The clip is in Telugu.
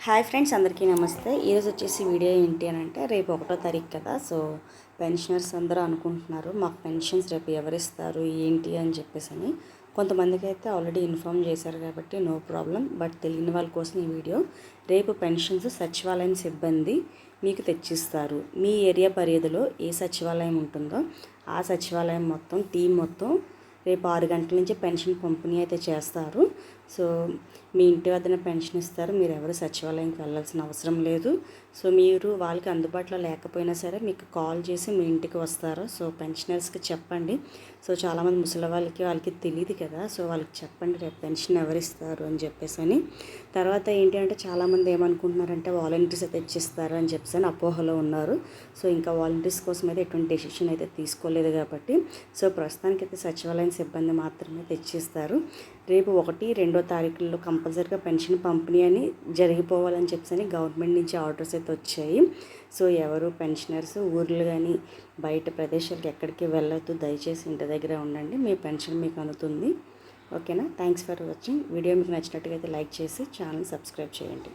హాయ్ ఫ్రెండ్స్, అందరికీ నమస్తే. ఈరోజు వచ్చేసి వీడియో ఏంటి అని అంటే, రేపు 1వ తారీఖు కదా. సో పెన్షనర్స్ అందరూ అనుకుంటున్నారు మాకు పెన్షన్స్ రేపు ఎవరిస్తారు ఏంటి అని చెప్పేసి. కొంతమందికి అయితే ఆల్రెడీ ఇన్ఫామ్ చేశారు కాబట్టి నో ప్రాబ్లం. బట్ తెలియని వాళ్ళ కోసం ఈ వీడియో. రేపు పెన్షన్స్ సచివాలయం సిబ్బంది మీకు తెచ్చిస్తారు. మీ ఏరియా పరిధిలో ఏ సచివాలయం ఉంటుందో ఆ సచివాలయం మొత్తం టీం మొత్తం రేపు 6 గంటల నుంచి పెన్షన్ పంపిణీ అయితే చేస్తారు. సో మీ ఇంటి వద్దన పెన్షన్ ఇస్తారు. మీరు ఎవరు సచివాలయంకి వెళ్ళాల్సిన అవసరం లేదు. సో మీరు వాళ్ళకి అందుబాటులో లేకపోయినా సరే మీకు కాల్ చేసి మీ ఇంటికి వస్తారు. సో పెన్షనర్స్కి చెప్పండి. సో చాలామంది ముసలి వాళ్ళకి తెలియదు కదా. సో వాళ్ళకి చెప్పండి రేపు పెన్షన్ ఎవరిస్తారు అని చెప్పేసి. తర్వాత ఏంటి అంటే చాలామంది ఏమనుకుంటున్నారంటే వాలంటీర్స్ అయితే తెచ్చిస్తారు అని చెప్పేసి అపోహలో ఉన్నారు. సో ఇంకా వాలంటీర్స్ కోసం అయితే ఎటువంటి డెసిషన్ అయితే తీసుకోలేదు కాబట్టి సో ప్రస్తుతానికైతే సచివాలయం సిబ్బంది మాత్రమే తెచ్చిస్తారు. రేపు 1, 2 తారీఖుల్లో కంపల్సరీగా పెన్షన్ పంపిణీ అని జరిగిపోవాలని చెప్పేసి గవర్నమెంట్ నుంచి ఆర్డర్స్ అయితే వచ్చాయి. సో ఎవరు పెన్షనర్స్ ఊర్లు కానీ బయట ప్రదేశాలకు ఎక్కడికి వెళ్ళొద్దు. దయచేసి ఇంటి దగ్గర ఉండండి. మీ పెన్షన్ మీకు అందుతుంది. ఓకేనా? Thanks for watching. వీడియో మీకు నచ్చినట్టుగా అయితే లైక్ చేసి ఛానల్ సబ్స్క్రైబ్ చేయండి.